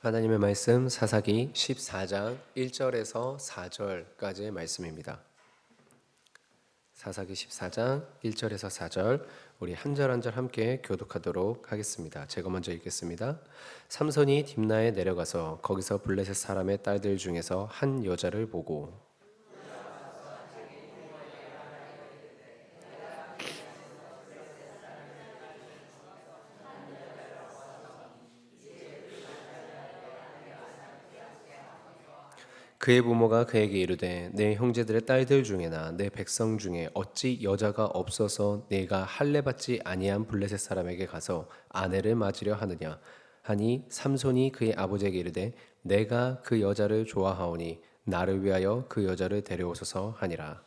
하나님의 말씀 사사기 14장 1절에서 4절까지의 말씀입니다. 사사기 14장 1절에서 4절 우리 한 절 한 절 함께 교독하도록 하겠습니다. 제가 먼저 읽겠습니다. 삼손이 딥나에 내려가서 거기서 블레셋 사람의 딸들 중에서 한 여자를 보고 그의 부모가 그에게 이르되 내 형제들의 딸들 중에나 내 백성 중에 어찌 여자가 없어서 내가 할례 받지 아니한 블레셋 사람에게 가서 아내를 맞으려 하느냐 하니 삼손이 그의 아버지에게 이르되 내가 그 여자를 좋아하오니 나를 위하여 그 여자를 데려오소서 하니라.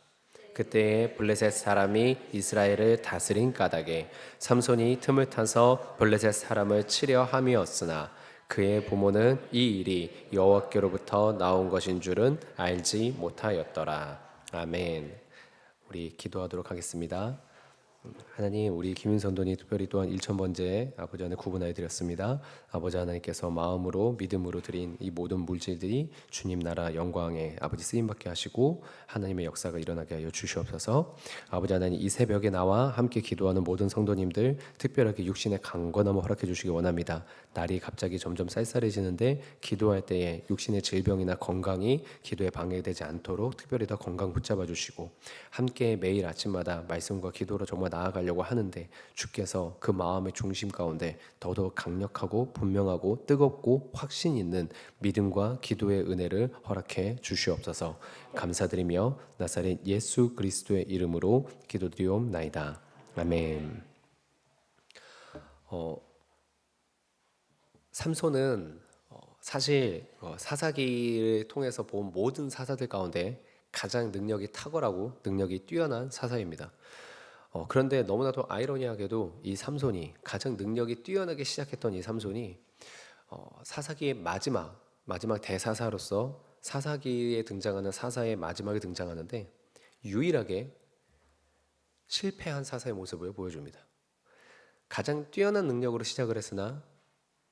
그때에 블레셋 사람이 이스라엘을 다스린 까닭에 삼손이 틈을 타서 블레셋 사람을 치려 함이었으나 그의 부모는 이 일이 여호와께로부터 나온 것인 줄은 알지 못하였더라. 아멘. 우리 기도하도록 하겠습니다. 하나님, 우리 김윤선돈이 특별히 또한 1000번째 아버지 안에 구분하여 드렸습니다. 아버지 하나님께서 마음으로 믿음으로 드린 이 모든 물질들이 주님 나라 영광에 아버지 쓰임받게 하시고 하나님의 역사가 일어나게 하여 주시옵소서. 아버지 하나님, 이 새벽에 나와 함께 기도하는 모든 성도님들 특별하게 육신의 강건함을 허락해 주시기 원합니다. 날이 갑자기 점점 쌀쌀해지는데 기도할 때에 육신의 질병이나 건강이 기도에 방해되지 않도록 특별히 더 건강 붙잡아 주시고 함께 매일 아침마다 말씀과 기도로 정말 나아가려고 하는데 주께서 그 마음의 중심 가운데 더더욱 강력하고 분명하고 뜨겁고 확신 있는 믿음과 기도의 은혜를 허락해 주시옵소서. 감사드리며 나사렛 예수 그리스도의 이름으로 기도드리옵나이다. 아멘. 삼손은 사실 사사기를 통해서 본 모든 사사들 가운데 가장 능력이 탁월하고 능력이 뛰어난 사사입니다. 그런데 너무나도 아이러니하게도 이 삼손이 가장 능력이 뛰어나게 시작했던 이 삼손이 사사기의 마지막 대사사로서 사사기에 등장하는 사사의 마지막에 등장하는데 유일하게 실패한 사사의 모습을 보여줍니다. 가장 뛰어난 능력으로 시작을 했으나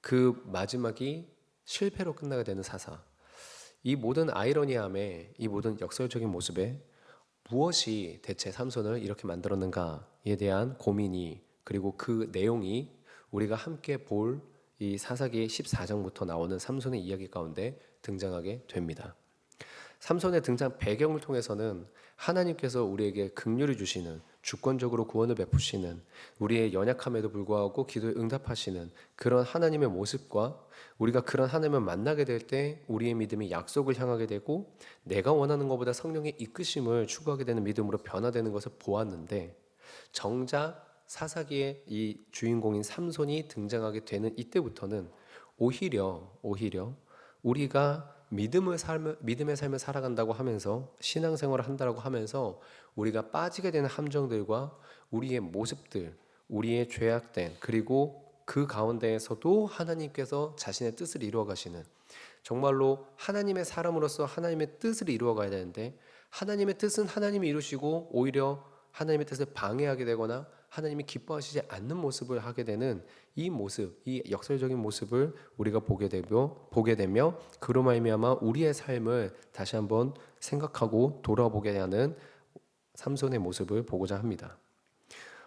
그 마지막이 실패로 끝나게 되는 사사. 이 모든 아이러니함에 이 모든 역설적인 모습에 무엇이 대체 삼손을 이렇게 만들었는가에 대한 고민이 그리고 그 내용이 우리가 함께 볼 이 사사기 14장부터 나오는 삼손의 이야기 가운데 등장하게 됩니다. 삼손의 등장 배경을 통해서는 하나님께서 우리에게 긍휼을 주시는 주권적으로 구원을 베푸시는 우리의 연약함에도 불구하고 기도에 응답하시는 그런 하나님의 모습과 우리가 그런 하나님을 만나게 될 때 우리의 믿음이 약속을 향하게 되고 내가 원하는 것보다 성령의 이끄심을 추구하게 되는 믿음으로 변화되는 것을 보았는데 정작 사사기의 이 주인공인 삼손이 등장하게 되는 이때부터는 오히려 우리가 믿음의 삶을 살아간다고 하면서 신앙생활을 한다고 하면서 우리가 빠지게 되는 함정들과 우리의 모습들, 우리의 죄악된 그리고 그 가운데에서도 하나님께서 자신의 뜻을 이루어 가시는 정말로 하나님의 사람으로서 하나님의 뜻을 이루어 가야 되는데 하나님의 뜻은 하나님이 이루시고 오히려 하나님의 뜻을 방해하게 되거나 하나님이 기뻐하시지 않는 모습을 하게 되는 이 모습, 이 역설적인 모습을 우리가 보게 되며 그로 말미암아 우리의 삶을 다시 한번 생각하고 돌아보게 하는 삼손의 모습을 보고자 합니다.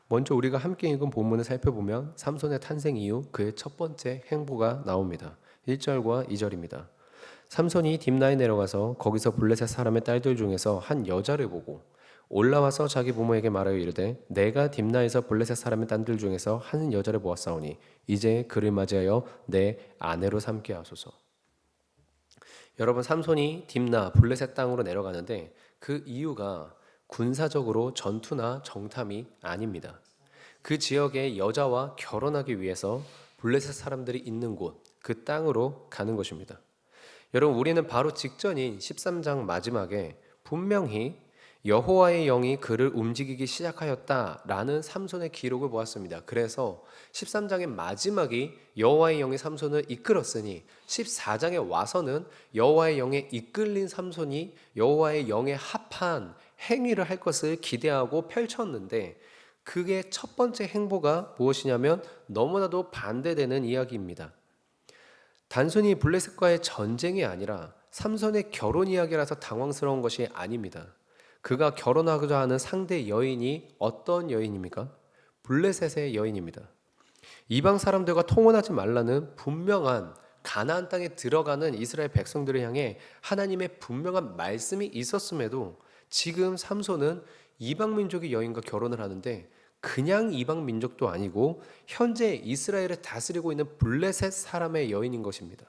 먼저 우리가 함께 읽은 본문을 살펴보면 삼손의 탄생 이후 그의 첫 번째 행보가 나옵니다. 1절과 2절입니다. 삼손이 딥나에 내려가서 거기서 블레셋 사람의 딸들 중에서 한 여자를 보고 올라와서 자기 부모에게 말하여 이르되 내가 딥나에서 블레셋 사람의 딸들 중에서 한 여자를 보았사오니 이제 그를 맞이하여 내 아내로 삼게 하소서. 여러분, 삼손이 딥나 블레셋 땅으로 내려가는데 그 이유가 군사적으로 전투나 정탐이 아닙니다. 그 지역의 여자와 결혼하기 위해서 블레셋 사람들이 있는 곳, 그 땅으로 가는 것입니다. 여러분, 우리는 바로 직전인 13장 마지막에 분명히 여호와의 영이 그를 움직이기 시작하였다라는 삼손의 기록을 보았습니다. 그래서 13장의 마지막이 여호와의 영이 삼손을 이끌었으니 14장에 와서는 여호와의 영에 이끌린 삼손이 여호와의 영에 합한 행위를 할 것을 기대하고 펼쳤는데 그게 첫 번째 행보가 무엇이냐면 너무나도 반대되는 이야기입니다. 단순히 블레셋과의 전쟁이 아니라 삼손의 결혼 이야기라서 당황스러운 것이 아닙니다. 그가 결혼하고자 하는 상대 여인이 어떤 여인입니까? 블레셋의 여인입니다. 이방 사람들과 통혼하지 말라는 분명한 가나안 땅에 들어가는 이스라엘 백성들을 향해 하나님의 분명한 말씀이 있었음에도 지금 삼손은 이방 민족의 여인과 결혼을 하는데 그냥 이방 민족도 아니고 현재 이스라엘을 다스리고 있는 블레셋 사람의 여인인 것입니다.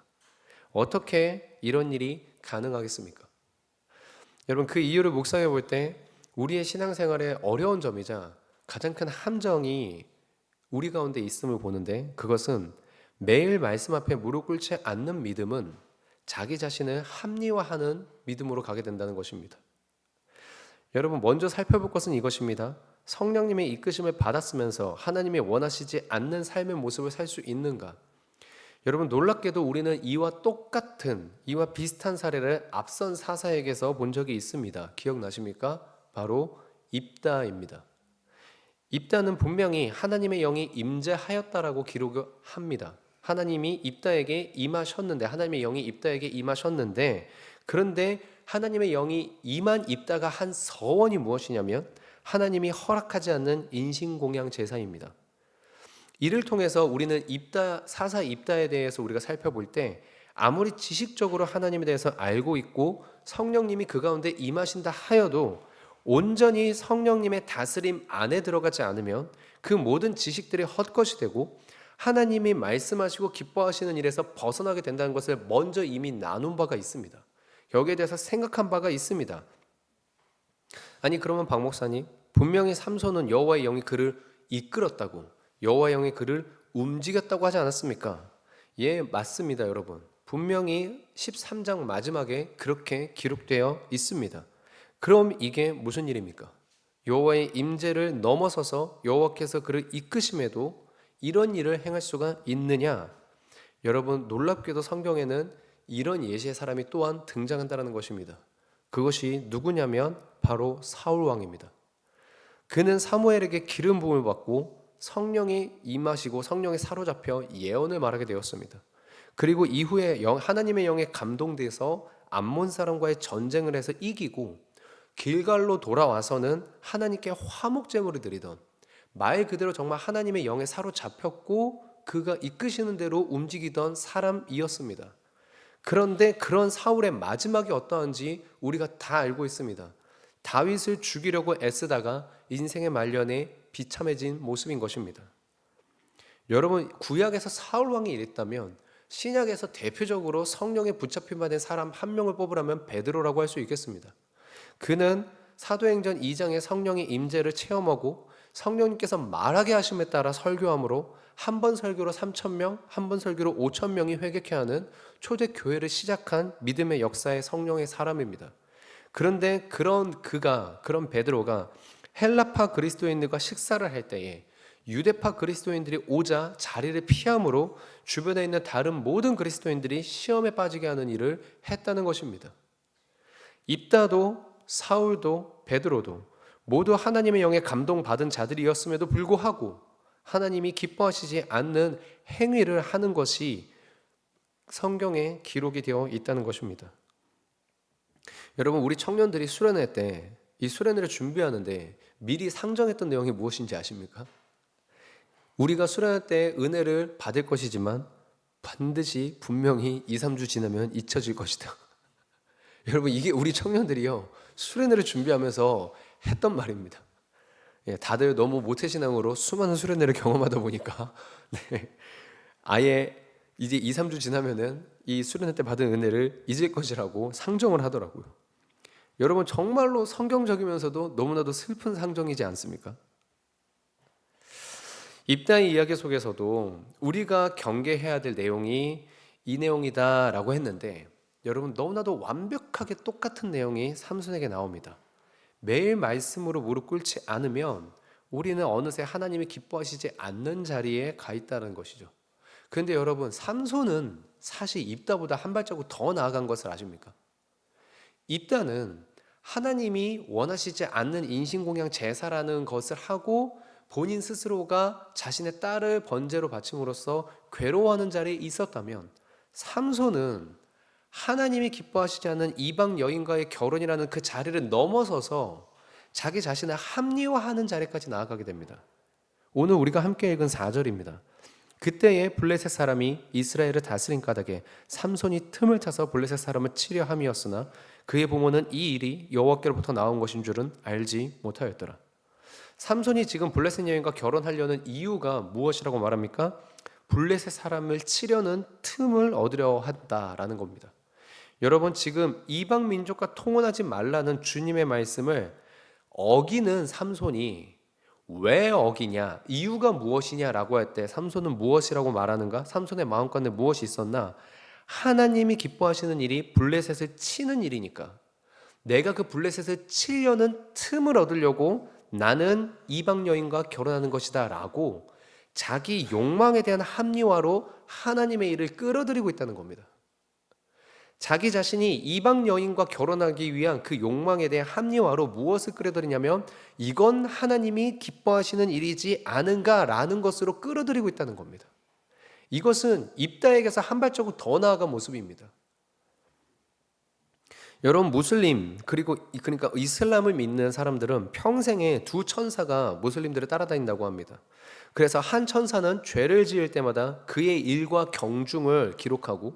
어떻게 이런 일이 가능하겠습니까? 여러분, 그 이유를 묵상해 볼 때 우리의 신앙생활의 어려운 점이자 가장 큰 함정이 우리 가운데 있음을 보는데, 그것은 매일 말씀 앞에 무릎 꿇지 않는 믿음은 자기 자신을 합리화하는 믿음으로 가게 된다는 것입니다. 여러분, 먼저 살펴볼 것은 이것입니다. 성령님의 이끄심을 받았으면서 하나님이 원하시지 않는 삶의 모습을 살 수 있는가? 여러분, 놀랍게도 우리는 이와 똑같은, 이와 비슷한 사례를 앞선 사사에게서 본 적이 있습니다. 기억나십니까? 바로 입다입니다. 입다는 분명히 하나님의 영이 임재하였다라고 기록합니다. 하나님이 입다에게 임하셨는데, 하나님의 영이 입다에게 임하셨는데, 그런데 하나님의 영이 임한 입다가 한 서원이 무엇이냐면 하나님이 허락하지 않는 인신공양 제사입니다. 이를 통해서 우리는 사사 입다에 대해서 우리가 살펴볼 때 아무리 지식적으로 하나님에 대해서 알고 있고 성령님이 그 가운데 임하신다 하여도 온전히 성령님의 다스림 안에 들어가지 않으면 그 모든 지식들이 헛것이 되고 하나님이 말씀하시고 기뻐하시는 일에서 벗어나게 된다는 것을 먼저 이미 나눈 바가 있습니다. 여기에 대해서 생각한 바가 있습니다. 아니, 그러면 박 목사님, 분명히 삼손은 여호와의 영이 그를 이끌었다고, 여호와의 영이 그를 움직였다고 하지 않았습니까? 예, 맞습니다, 여러분. 분명히 13장 마지막에 그렇게 기록되어 있습니다. 그럼 이게 무슨 일입니까? 여호와의 임재를 넘어서서 여호와께서 그를 이끄심에도 이런 일을 행할 수가 있느냐? 여러분, 놀랍게도 성경에는 이런 예시의 사람이 또한 등장한다는 것입니다. 그것이 누구냐면 바로 사울 왕입니다. 그는 사무엘에게 기름 부음을 받고 성령이 임하시고 성령에 사로잡혀 예언을 말하게 되었습니다. 그리고 이후에 하나님의 영에 감동돼서 암몬 사람과의 전쟁을 해서 이기고 길갈로 돌아와서는 하나님께 화목 제물을 드리던, 말 그대로 정말 하나님의 영에 사로잡혔고 그가 이끄시는 대로 움직이던 사람이었습니다. 그런데 그런 사울의 마지막이 어떠한지 우리가 다 알고 있습니다. 다윗을 죽이려고 애쓰다가 인생의 말년에 비참해진 모습인 것입니다. 여러분, 구약에서 사울 왕이 이랬다면 신약에서 대표적으로 성령에 붙잡힌 바 된 사람 한 명을 뽑으라면 베드로라고 할 수 있겠습니다. 그는 사도행전 2장의 성령의 임재를 체험하고 성령님께서 말하게 하심에 따라 설교함으로 한 번 설교로 3,000명, 한 번 설교로 5,000명이 회개케 하는 초대 교회를 시작한 믿음의 역사의 성령의 사람입니다. 그런데 그런 베드로가 헬라파 그리스도인들과 식사를 할 때에 유대파 그리스도인들이 오자 자리를 피함으로 주변에 있는 다른 모든 그리스도인들이 시험에 빠지게 하는 일을 했다는 것입니다. 입다도 사울도 베드로도 모두 하나님의 영에 감동받은 자들이었음에도 불구하고 하나님이 기뻐하시지 않는 행위를 하는 것이 성경에 기록이 되어 있다는 것입니다. 여러분, 우리 청년들이 수련회 때 이 수련회를 준비하는데 미리 상정했던 내용이 무엇인지 아십니까? 우리가 수련회 때 은혜를 받을 것이지만 반드시 분명히 2, 3주 지나면 잊혀질 것이다. 여러분, 이게 우리 청년들이요 수련회를 준비하면서 했던 말입니다. 다들 너무 모태신앙으로 수많은 수련회를 경험하다 보니까 아예 이제 2, 3주 지나면은 이 수련회 때 받은 은혜를 잊을 것이라고 상정을 하더라고요. 여러분, 정말로 성경적이면서도 너무나도 슬픈 상정이지 않습니까? 입다의 이야기 속에서도 우리가 경계해야 될 내용이 이 내용이다라고 했는데, 여러분, 너무나도 완벽하게 똑같은 내용이 삼손에게 나옵니다. 매일 말씀으로 무릎 꿇지 않으면 우리는 어느새 하나님이 기뻐하시지 않는 자리에 가 있다는 것이죠. 그런데 여러분, 삼손은 사실 입다보다 한 발자국 더 나아간 것을 아십니까? 입다는 하나님이 원하시지 않는 인신공양 제사라는 것을 하고 본인 스스로가 자신의 딸을 번제로 바침으로써 괴로워하는 자리에 있었다면, 삼손은 하나님이 기뻐하시지 않는 이방 여인과의 결혼이라는 그 자리를 넘어서서 자기 자신을 합리화하는 자리까지 나아가게 됩니다. 오늘 우리가 함께 읽은 4절입니다. 그때에 블레셋 사람이 이스라엘을 다스린 까닭에 삼손이 틈을 타서 블레셋 사람을 치려 함이었으나 그의 부모는 이 일이 여호와께로부터 나온 것인 줄은 알지 못하였더라. 삼손이 지금 블레셋 여인과 결혼하려는 이유가 무엇이라고 말합니까? 블레셋 사람을 치려는 틈을 얻으려 한다라는 겁니다. 여러분, 지금 이방 민족과 통혼하지 말라는 주님의 말씀을 어기는 삼손이 왜 어기냐, 이유가 무엇이냐라고 할 때 삼손은 무엇이라고 말하는가? 삼손의 마음 가운데 무엇이 있었나? 하나님이 기뻐하시는 일이 블레셋을 치는 일이니까 내가 그 블레셋을 치려는 틈을 얻으려고 나는 이방 여인과 결혼하는 것이다 라고 자기 욕망에 대한 합리화로 하나님의 일을 끌어들이고 있다는 겁니다. 자기 자신이 이방 여인과 결혼하기 위한 그 욕망에 대한 합리화로 무엇을 끌어들이냐면 이건 하나님이 기뻐하시는 일이지 않은가라는 것으로 끌어들이고 있다는 겁니다. 이것은 입다에게서 한 발자국 더 나아간 모습입니다. 여러분, 무슬림 그러니까 이슬람을 믿는 사람들은 평생에 두 천사가 무슬림들을 따라다닌다고 합니다. 그래서 한 천사는 죄를 지을 때마다 그의 일과 경중을 기록하고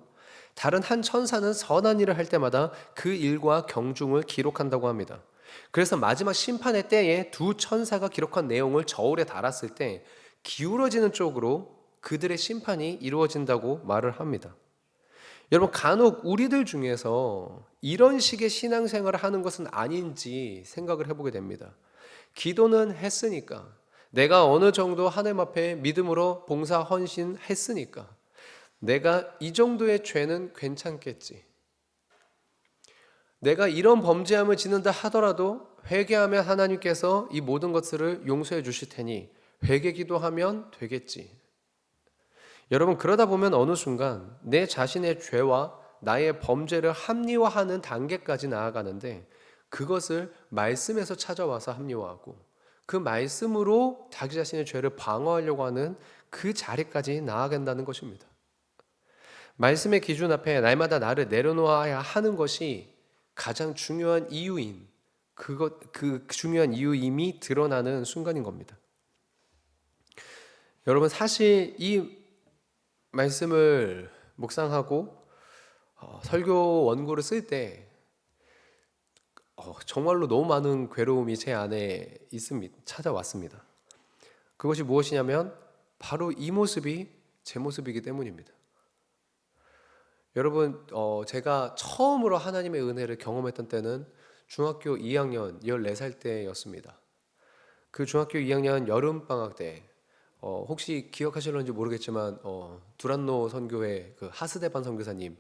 다른 한 천사는 선한 일을 할 때마다 그 일과 경중을 기록한다고 합니다. 그래서 마지막 심판의 때에 두 천사가 기록한 내용을 저울에 달았을 때 기울어지는 쪽으로 그들의 심판이 이루어진다고 말을 합니다. 여러분, 간혹 우리들 중에서 이런 식의 신앙생활을 하는 것은 아닌지 생각을 해보게 됩니다. 기도는 했으니까, 내가 어느 정도 하나님 앞에 믿음으로 봉사 헌신했으니까 내가 이 정도의 죄는 괜찮겠지. 내가 이런 범죄함을 짓는다 하더라도 회개하면 하나님께서 이 모든 것들을 용서해 주실 테니 회개 기도하면 되겠지. 여러분, 그러다 보면 어느 순간 내 자신의 죄와 나의 범죄를 합리화하는 단계까지 나아가는데 그것을 말씀에서 찾아와서 합리화하고 그 말씀으로 자기 자신의 죄를 방어하려고 하는 그 자리까지 나아간다는 것입니다. 말씀의 기준 앞에 날마다 나를 내려놓아야 하는 것이 가장 중요한 이유인 그 중요한 이유임이 드러나는 순간인 겁니다. 여러분, 사실 이 말씀을 묵상하고 설교 원고를 쓸 때 정말로 너무 많은 괴로움이 제 안에 찾아왔습니다. 그것이 무엇이냐면 바로 이 모습이 제 모습이기 때문입니다. 여러분, 제가 처음으로 하나님의 은혜를 경험했던 때는 중학교 2학년 14살 때였습니다. 그 중학교 2학년 여름방학 때 혹시 기억하실런지 모르겠지만 두란노 선교회 그 하스데반 선교사님이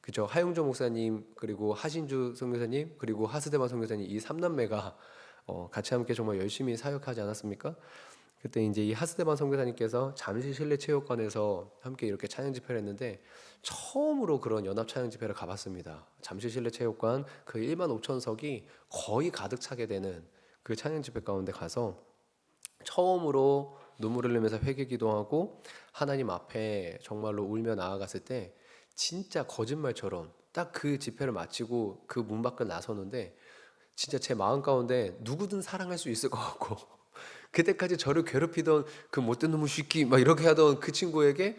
그죠, 하용조 목사님 그리고 하신주 선교사님 그리고 하스데반 선교사님 이 3남매가 같이 함께 정말 열심히 사역하지 않았습니까? 그때 이제 이 하스데반 선교사님께서 잠실 실내 체육관에서 함께 이렇게 찬양 집회를 했는데 처음으로 그런 연합 찬양 집회를 가봤습니다. 잠실 실내 체육관 그 15,000석이 거의 가득 차게 되는 그 찬양 집회 가운데 가서 처음으로 눈물을 흘리면서 회개 기도하고 하나님 앞에 정말로 울며 나아갔을 때 진짜 거짓말처럼 딱 그 집회를 마치고 그 문 밖을 나서는데 진짜 제 마음 가운데 누구든 사랑할 수 있을 것 같고 그때까지 저를 괴롭히던 그 못된 놈의 새끼 막 이렇게 하던 그 친구에게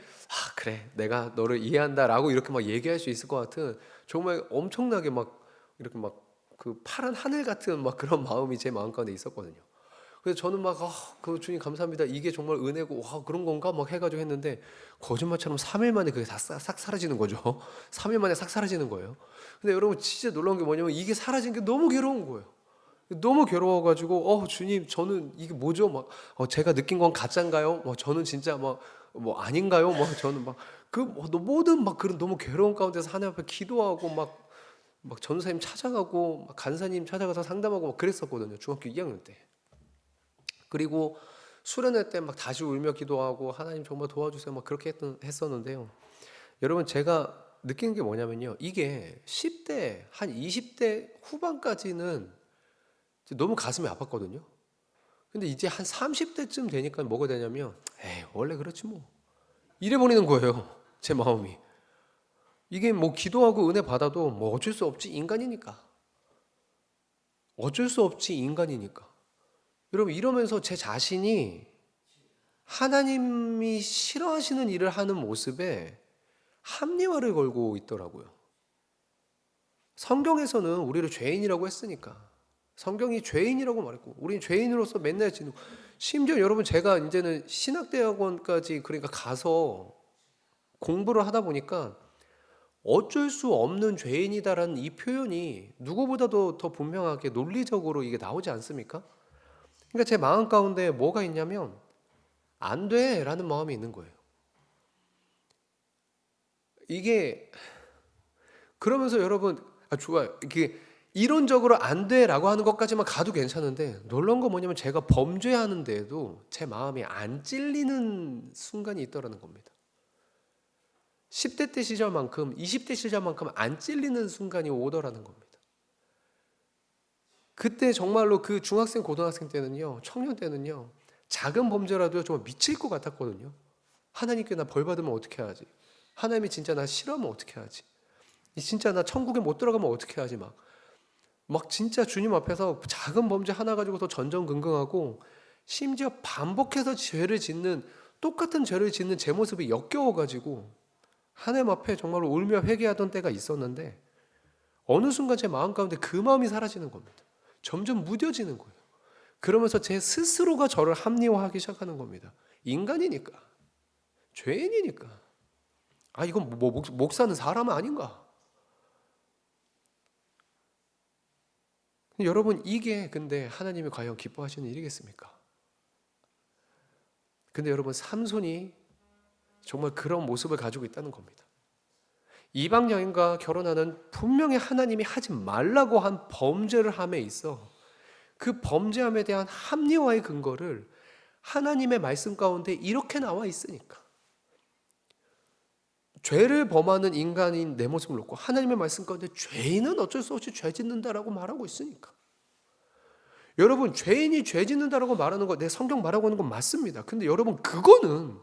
그래 내가 너를 이해한다 라고 이렇게 막 얘기할 수 있을 것 같은 정말 엄청나게 막 이렇게 막 그 파란 하늘 같은 막 그런 마음이 제 마음 가운데 있었거든요. 그래서 저는 막 그 주님 감사합니다. 이게 정말 은혜고 그런 건가 막 해가지고 했는데 거짓말처럼 3일 만에 그게 다 싹 사라지는 거죠. 3일 만에 싹 사라지는 거예요. 근데 여러분 진짜 놀라운 게 뭐냐면 이게 사라진 게 너무 괴로운 거예요. 너무 괴로워가지고 주님 저는 이게 뭐죠? 막 제가 느낀 건 가짜인가요? 저는 진짜 뭐 아닌가요? 저는 막 그 모든 막 그런 너무 괴로운 가운데서 하나님 앞에 기도하고 막 전도사님 찾아가고 막 간사님 찾아가서 상담하고 막 그랬었거든요. 중학교 2학년 때. 그리고 수련회 때 막 다시 울며 기도하고 하나님 정말 도와주세요 막 그렇게 했었는데요. 여러분 제가 느끼는 게 뭐냐면요. 이게 10대 한 20대 후반까지는 너무 가슴이 아팠거든요. 근데 이제 한 30대쯤 되니까 뭐가 되냐면 에이 원래 그렇지 뭐 이래 버리는 거예요. 제 마음이. 이게 뭐 기도하고 은혜 받아도 뭐 어쩔 수 없지, 인간이니까. 어쩔 수 없지, 인간이니까. 여러분, 이러면서 제 자신이 하나님이 싫어하시는 일을 하는 모습에 합리화를 걸고 있더라고요. 성경에서는 우리를 죄인이라고 했으니까. 성경이 죄인이라고 말했고, 우리는 죄인으로서 맨날 지는. 심지어 여러분, 제가 이제는 신학대학원까지 그러니까 가서 공부를 하다 보니까 어쩔 수 없는 죄인이다라는 이 표현이 누구보다도 더 분명하게 논리적으로 이게 나오지 않습니까? 그러니까 제 마음 가운데 뭐가 있냐면 안 돼라는 마음이 있는 거예요. 이게 그러면서 여러분, 좋아요. 이게 이론적으로 안 돼라고 하는 것까지만 가도 괜찮은데 놀라운 건 뭐냐면 제가 범죄하는 데에도 제 마음이 안 찔리는 순간이 있더라는 겁니다. 10대 때 시절만큼 20대 시절만큼 안 찔리는 순간이 오더라는 겁니다. 그때 정말로 그 중학생 고등학생 때는요, 청년 때는요, 작은 범죄라도 정말 미칠 것 같았거든요. 하나님께 나 벌 받으면 어떻게 하지? 하나님이 진짜 나 싫어하면 어떻게 하지? 진짜 나 천국에 못 들어가면 어떻게 하지? 막 진짜 주님 앞에서 작은 범죄 하나 가지고서 전전긍긍하고 심지어 반복해서 똑같은 죄를 짓는 제 모습이 역겨워가지고 하나님 앞에 정말로 울며 회개하던 때가 있었는데 어느 순간 제 마음 가운데 그 마음이 사라지는 겁니다. 점점 무뎌지는 거예요. 그러면서 제 스스로가 저를 합리화하기 시작하는 겁니다. 인간이니까, 죄인이니까. 이건 뭐 목사는 사람 아닌가? 여러분, 이게 근데 하나님이 과연 기뻐하시는 일이겠습니까? 근데 여러분, 삼손이 정말 그런 모습을 가지고 있다는 겁니다. 이방 여인과 결혼하는 분명히 하나님이 하지 말라고 한 범죄를 함에 있어 그 범죄함에 대한 합리화의 근거를 하나님의 말씀 가운데 이렇게 나와 있으니까, 죄를 범하는 인간인 내 모습을 놓고 하나님의 말씀 가운데 죄인은 어쩔 수 없이 죄 짓는다라고 말하고 있으니까. 여러분, 죄인이 죄 짓는다라고 말하는 거, 내 성경 말하고 있는 건 맞습니다. 근데 여러분, 그거는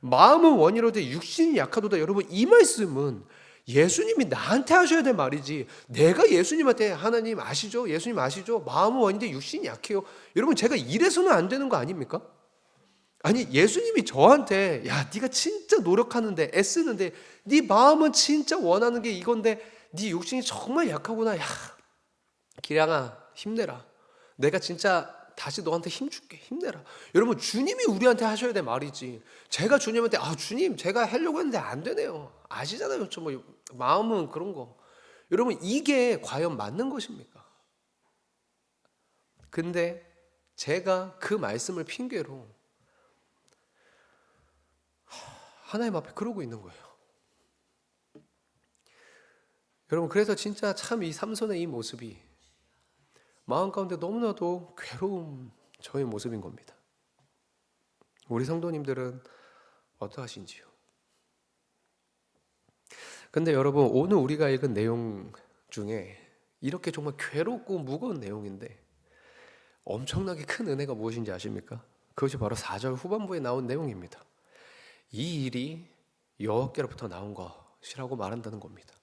마음은 원이로되 육신이 약하도다. 여러분, 이 말씀은 예수님이 나한테 하셔야 될 말이지, 내가 예수님한테 하나님 아시죠? 예수님 아시죠? 마음은 원인데 육신이 약해요. 여러분, 제가 이래서는 안 되는 거 아닙니까? 아니, 예수님이 저한테 야, 네가 진짜 노력하는데 애쓰는데 네 마음은 진짜 원하는 게 이건데 네 육신이 정말 약하구나. 야, 기량아, 힘내라. 내가 진짜 다시 너한테 힘줄게. 힘내라. 여러분, 주님이 우리한테 하셔야 될 말이지. 제가 주님한테 주님 제가 하려고 했는데 안 되네요. 아시잖아요. 저 뭐 마음은 그런 거. 여러분, 이게 과연 맞는 것입니까? 근데 제가 그 말씀을 핑계로 하나님 앞에 그러고 있는 거예요. 여러분, 그래서 진짜 참 이 삼손의 이 모습이 마음 가운데 너무나도 괴로운 저의 모습인 겁니다. 우리 성도님들은 어떠하신지요? 근데 여러분, 오늘 우리가 읽은 내용 중에 이렇게 정말 괴롭고 무거운 내용인데 엄청나게 큰 은혜가 무엇인지 아십니까? 그것이 바로 4절 후반부에 나온 내용입니다. 이 일이 여호와께로부터 나온 것이라고 말한다는 겁니다.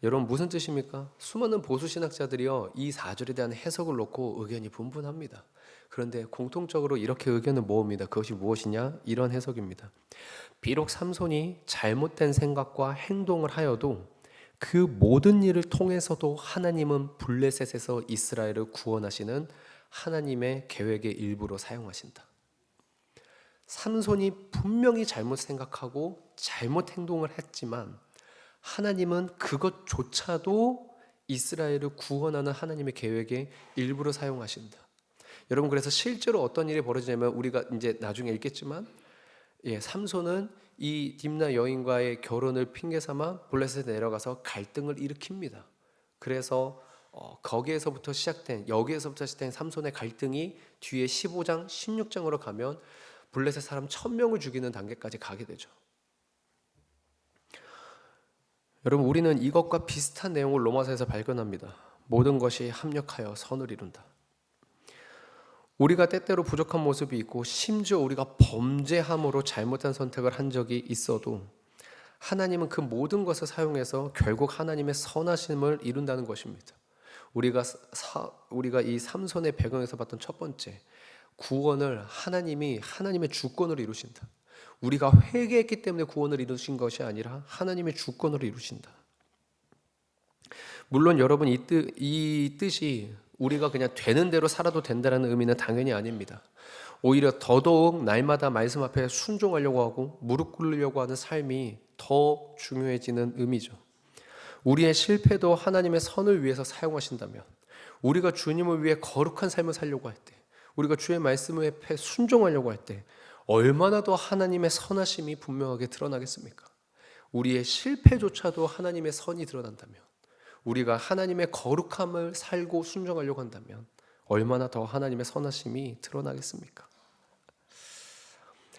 여러분, 무슨 뜻입니까? 수많은 보수 신학자들이요, 이 4절에 대한 해석을 놓고 의견이 분분합니다. 그런데 공통적으로 이렇게 의견을 모읍니다. 그것이 무엇이냐? 이런 해석입니다. 비록 삼손이 잘못된 생각과 행동을 하여도 그 모든 일을 통해서도 하나님은 블레셋에서 이스라엘을 구원하시는 하나님의 계획의 일부로 사용하신다. 삼손이 분명히 잘못 생각하고 잘못 행동을 했지만 하나님은 그것조차도 이스라엘을 구원하는 하나님의 계획의 일부로 사용하신다. 여러분, 그래서 실제로 어떤 일이 벌어지냐면 우리가 이제 나중에 읽겠지만 삼손은 이 딥나 여인과의 결혼을 핑계 삼아 블레셋에 내려가서 갈등을 일으킵니다. 그래서 여기에서부터 시작된 삼손의 갈등이 뒤에 15장, 16장으로 가면 블레셋 사람 1000명을 죽이는 단계까지 가게 되죠. 여러분, 우리는 이것과 비슷한 내용을 로마서에서 발견합니다. 모든 것이 합력하여 선을 이룬다. 우리가 때때로 부족한 모습이 있고 심지어 우리가 범죄함으로 잘못한 선택을 한 적이 있어도 하나님은 그 모든 것을 사용해서 결국 하나님의 선하심을 이룬다는 것입니다. 우리가 이 삼손의 배경에서 봤던 첫 번째 구원을 하나님이 하나님의 주권으로 이루신다. 우리가 회개했기 때문에 구원을 이루신 것이 아니라 하나님의 주권으로 이루신다. 물론 여러분 이 뜻이 우리가 그냥 되는 대로 살아도 된다는 의미는 당연히 아닙니다. 오히려 더더욱 날마다 말씀 앞에 순종하려고 하고 무릎 꿇으려고 하는 삶이 더 중요해지는 의미죠. 우리의 실패도 하나님의 선을 위해서 사용하신다면, 우리가 주님을 위해 거룩한 삶을 살려고 할 때, 우리가 주의 말씀에 순종하려고 할 때 얼마나 더 하나님의 선하심이 분명하게 드러나겠습니까? 우리의 실패조차도 하나님의 선이 드러난다면, 우리가 하나님의 거룩함을 살고 순종하려고 한다면 얼마나 더 하나님의 선하심이 드러나겠습니까?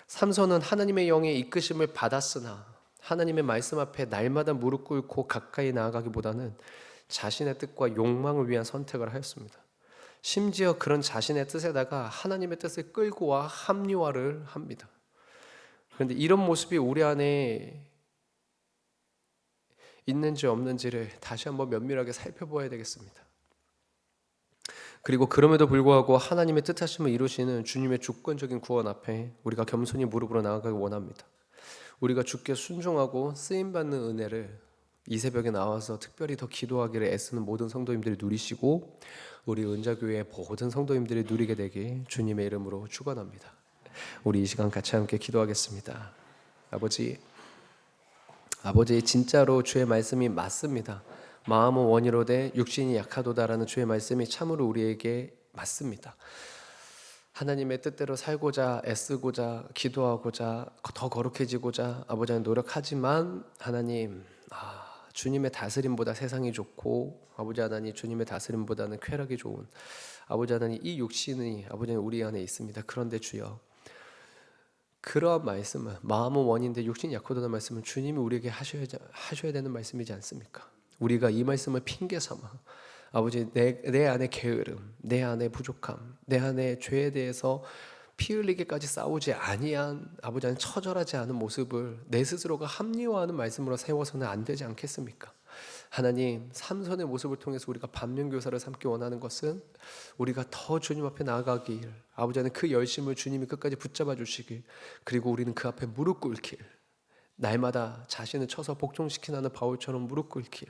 삼손은 하나님의 영의 이끄심을 받았으나 하나님의 말씀 앞에 날마다 무릎 꿇고 가까이 나아가기보다는 자신의 뜻과 욕망을 위한 선택을 하였습니다. 심지어 그런 자신의 뜻에다가 하나님의 뜻을 끌고 와 합리화를 합니다. 그런데 이런 모습이 우리 안에 있는지 없는지를 다시 한번 면밀하게 살펴보아야 되겠습니다. 그리고 그럼에도 불구하고 하나님의 뜻하심을 이루시는 주님의 주권적인 구원 앞에 우리가 겸손히 무릎으로 나아가기 원합니다. 우리가 주께 순종하고 쓰임받는 은혜를 이 새벽에 나와서 특별히 더 기도하기를 애쓰는 모든 성도님들이 누리시고 우리 은자교회의 모든 성도님들이 누리게 되길 주님의 이름으로 축원합니다. 우리 이 시간 같이 함께 기도하겠습니다. 아버지 진짜로 주의 말씀이 맞습니다. 마음은 원이로되 육신이 약하도다라는 주의 말씀이 참으로 우리에게 맞습니다. 하나님의 뜻대로 살고자 애쓰고자 기도하고자 더 거룩해지고자 아버지 하나님 노력하지만 하나님 주님의 다스림보다 세상이 좋고 아버지 하나님 주님의 다스림보다는 쾌락이 좋은 아버지 하나님 이 육신이 아버지 하나님 우리 안에 있습니다. 그런데 주여 그러한 말씀은 마음은 원인데 육신이 약하다는 말씀은 주님이 우리에게 하셔야 되는 말씀이지 않습니까? 우리가 이 말씀을 핑계 삼아 아버지 내 안에 게으름, 내 안에 부족함, 내 안에 죄에 대해서 피 흘리기까지 싸우지 아니한 아버지 하나님 처절하지 않은 모습을 내 스스로가 합리화하는 말씀으로 세워서는 안 되지 않겠습니까? 하나님 삼손의 모습을 통해서 우리가 반면교사를 삼기 원하는 것은 우리가 더 주님 앞에 나아가길 아버지 하나님 그 열심을 주님이 끝까지 붙잡아 주시길 그리고 우리는 그 앞에 무릎 꿇길 날마다 자신을 쳐서 복종시키는 바울처럼 무릎 꿇길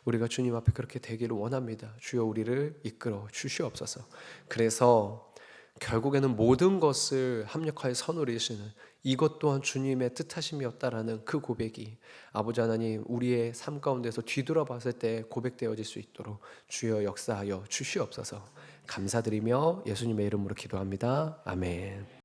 우리가 주님 앞에 그렇게 되기를 원합니다. 주여 우리를 이끌어 주시옵소서. 그래서 결국에는 모든 것을 합력하여 선으로 이루시는 이것 또한 주님의 뜻하심이었다라는 그 고백이 아버지 하나님 우리의 삶 가운데서 뒤돌아봤을 때 고백되어질 수 있도록 주여 역사하여 주시옵소서. 감사드리며 예수님의 이름으로 기도합니다. 아멘.